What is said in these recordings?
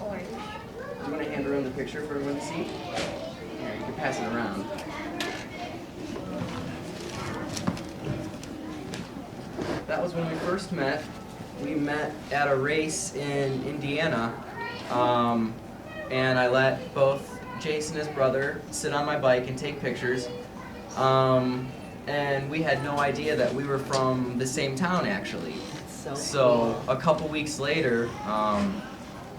orange. Do you want to hand around the picture for everyone to see? Here, you can pass it around. That was when we first met. We met at a race in Indiana, and I let both Jace and his brother sit on my bike and take pictures. And we had no idea that we were from the same town, actually. So a couple weeks later,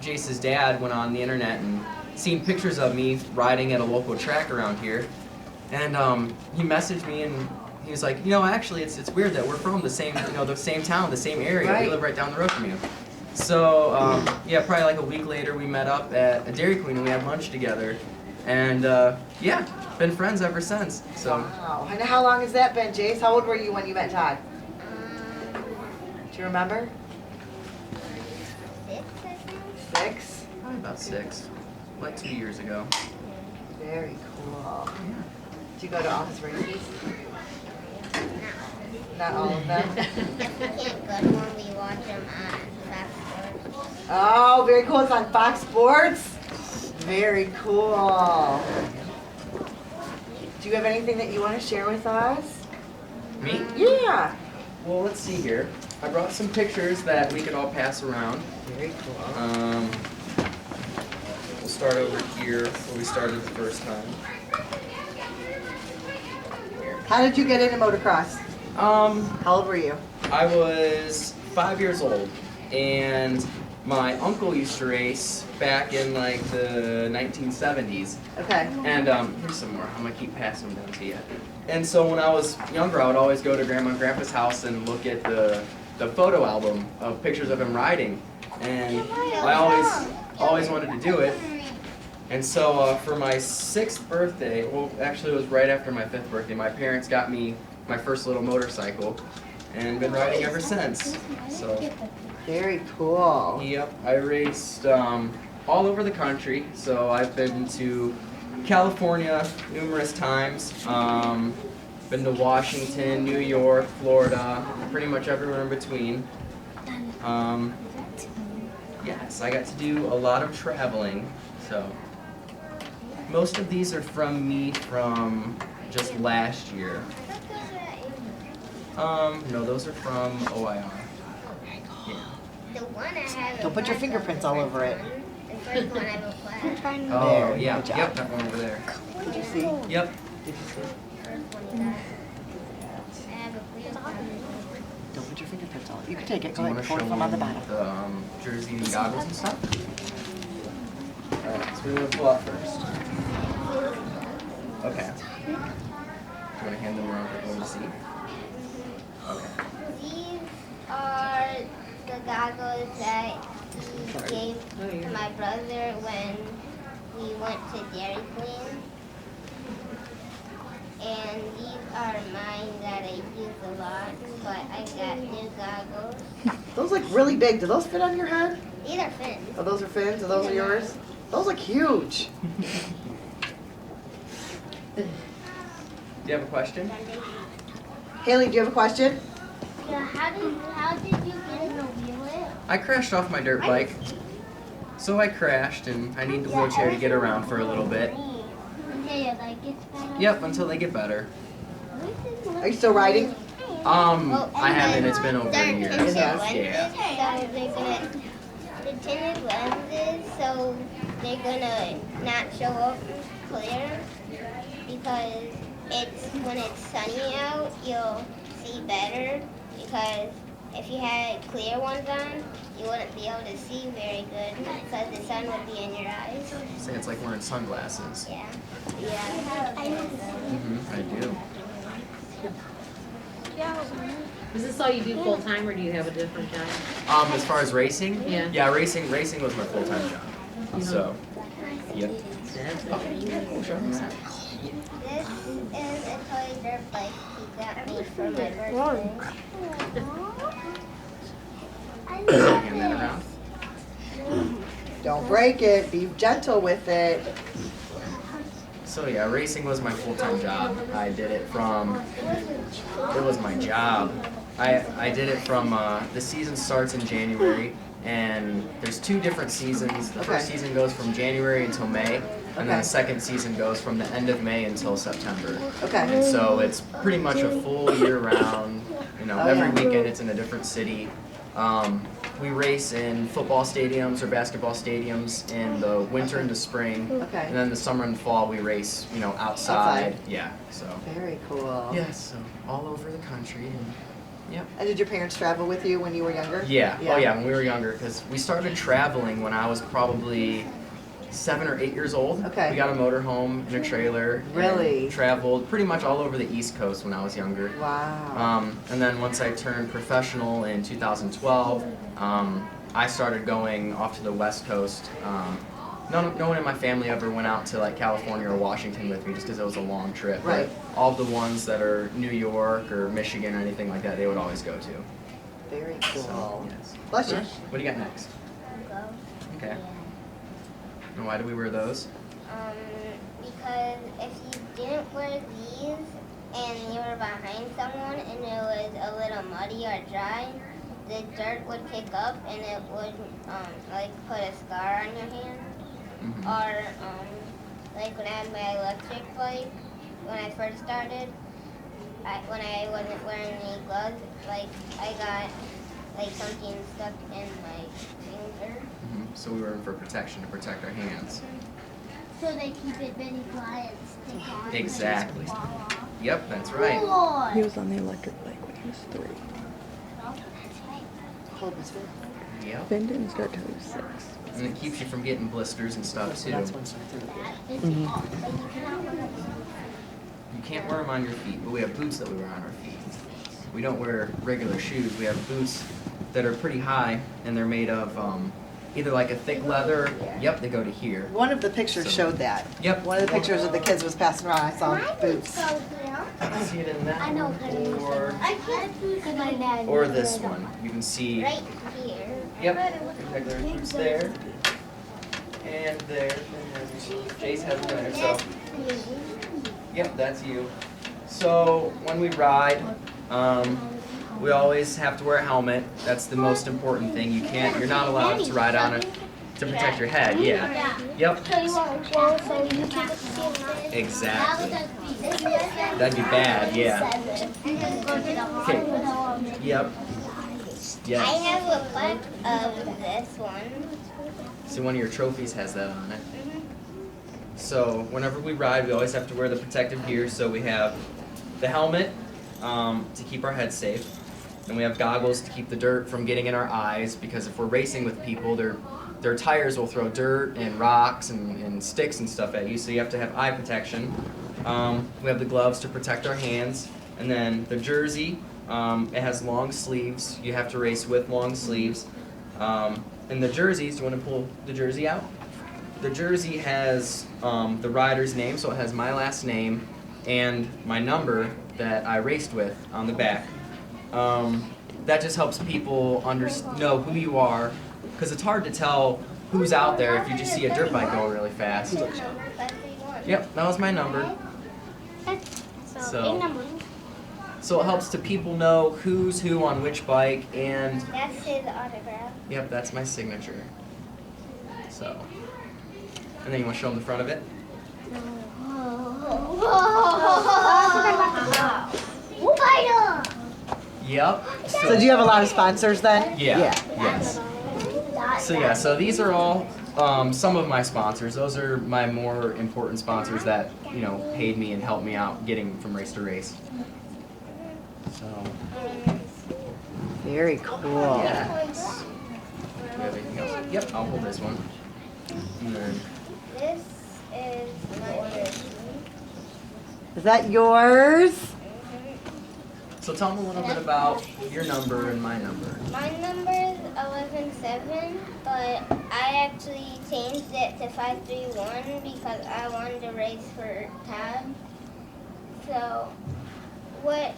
Jace's dad went on the internet and seen pictures of me riding at a local track around here. And he messaged me and he was like, you know, actually it's weird that we're from the same, the same town, the same area. Right. We live right down the road from you. So yeah, probably like a week later we met up at a Dairy Queen and we had lunch together. And yeah, been friends ever since. So. Wow. And how long has that been, Jace? How old were you when you met Todd? Do you remember? 6, I think. 6? Probably about 6. Like 2 years ago. Very cool. Yeah. Do you go to all his races? Not all of them? If we can't go to one, we watch them on Fox Sports. Oh, very cool. It's on Fox Sports? Very cool. Do you have anything that you want to share with us? Me? Yeah. Well, let's see here. I brought some pictures that we could all pass around. Very cool. We'll start over here where we started the first time. How did you get into motocross? How old were you? I was 5 years old, and my uncle used to race back in like the 1970s. Okay. And here's some more. I'm gonna keep passing them down to you. And so when I was younger, I would always go to Grandma and Grandpa's house and look at the photo album of pictures of him riding, and I always wanted to do it. And so for my 6th birthday, well, actually it was right after my 5th birthday, my parents got me my first little motorcycle, and been riding ever since. So. Very cool. Yep, I raced all over the country. So I've been to California numerous times. Been to Washington, New York, Florida, pretty much everywhere in between. Yes, I got to do a lot of traveling. So most of these are from me from just last year. No, those are from OIR. Yeah. The one I have. Don't put your fingerprints all over it. The first one I have a flag. Oh, There, yeah. good job. Yep, that one over there. Did you see? Yep. Did you see? First one I have a clear flag. Don't put your fingerprints all over it. You can take it. Do Go you ahead want and to pull show it from on the bottom. them the jersey and goggles and stuff? Alright, so we're going to pull out first. Okay. Do you want to hand them around for everyone to see? Okay. These are the goggles that he gave to my brother when we went to Dairy Queen. And these are mine that I use a lot, but I got new goggles. Those look really big. Do those fit on your head? These are fins. Oh, those are fins? Are those yours? Those look huge. Do you have a question? Haley, do you have a question? Yeah, how did you get in the wheel? I crashed off my dirt bike. So I crashed and I need the wheelchair to get around for a little bit. Yep, until they get better. Are you still riding? I haven't. It's been over a year. Tinted Yeah. lenses, so the tinted lenses, so they're gonna not show up clear because when it's sunny out, you'll see better. Because if you had clear ones on, you wouldn't be able to see very good because the sun would be in your eyes. Say it's like wearing sunglasses. Yeah. Yeah. I do. Is this all you do full time, or do you have a different job? As far as racing? Yeah. Yeah, racing was my full-time job. So, yep. This is a toy dirt bike he got me for my birthday. Hand that around. Don't break it. Be gentle with it. So yeah, racing was my full-time job. I did it from, it was my job. I did it from, the season starts in January, and there's 2 different seasons. The Okay. first season goes from January until May, and then Okay. the second season goes from the end of May until September. Okay. And so it's pretty much a full year round. You know, Oh, every yeah. weekend it's in a different city. We race in football stadiums or basketball stadiums in the winter and the spring. Okay. And then the summer and fall we race, you know, outside. Yeah. So. Very cool. Yeah. So all over the country. And, yeah. And did your parents travel with you when you were younger? Yeah. Oh yeah. When we were younger, because we started traveling when I was probably 7 or 8 years old. Okay. We got a motorhome and a trailer. Really? And traveled pretty much all over the East Coast when I was younger. Wow. And then once I turned professional in 2012, I started going off to the West Coast. No one in my family ever went out to like California or Washington with me just because it was a long trip. But Right. all of the ones that are New York or Michigan or anything like that, they would always go to. Very cool. So, yes. Bless you. What do you got next? Okay. And why do we wear those? Because if you didn't wear these and you were behind someone and it was a little muddy or dry, the dirt would kick up and it would like put a scar on your hand. Mhm. Or like when I had my electric bike, when I first started, when I wasn't wearing any gloves, like I got like something stuck in my finger. So we wear them for protection, to protect our hands. So they keep it very quiet, stick on. Exactly. and fall off. Yep, that's right. Lord. He was on the electric bike when he was 3. Hold this one. Yep. Ben didn't start till he was 6. And it keeps you from getting blisters and stuff So too. that's one side through. It's off, but you cannot wear it. You can't wear them on your feet, but we have boots that we wear on our feet. We don't wear regular shoes. We have boots that are pretty high, and they're made of either like a thick leather. Yep, they go to here. One of the pictures So- showed that. Yep. One of the pictures of the kids was passing around. I saw boots. See it in that I know, or I can't do it. My dad. or this one. You can see. Right here. Yep. Regular boots there. And there. Jace has them there. So. Yep, that's you. So when we ride, we always have to wear a helmet. That's the most important thing. You're not allowed to ride on it to protect your head. Yeah. Yep. So you won't fall, so you can see Exactly. it. That'd be bad. Yeah. Okay. Yep. I Yes. have a plaque of this one. See, one of your trophies has that on it. So whenever we ride, we always have to wear the protective gear. So we have the helmet to keep our head safe. And we have goggles to keep the dirt from getting in our eyes, because if we're racing with people, their tires will throw dirt and rocks and sticks and stuff at you, so you have to have eye protection. We have the gloves to protect our hands, and then the jersey, it has long sleeves. You have to race with long sleeves. And the jerseys, do you want to pull the jersey out? The jersey has the rider's name, so it has my last name and my number that I raced with on the back. That just helps people know who you are, because it's hard to tell who's out there if you just see a dirt bike going really fast. Number 531. Yep, that was my number. So, so it helps to people know who's who on which bike, and That's his autograph. yep, that's my signature. So, and then you want to show them the front of it? Yep. So do you have a lot of sponsors then? Yeah. Yes. So yeah, so these are all some of my sponsors. Those are my more important sponsors that, you know, paid me and helped me out getting from race to race. So Very cool. yes. Do you have anything else? Yep, I'll hold this one. And then This is my jersey. Is that yours? so tell them a little bit about your number and my number. My number is 11-7, but I actually changed it to 531 because I wanted to race for Todd. So, what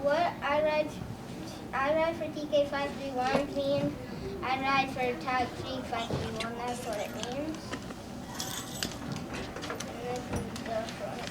I ride for TK 531 means I ride for Todd Krieg 531. That's what it means. And this is the front.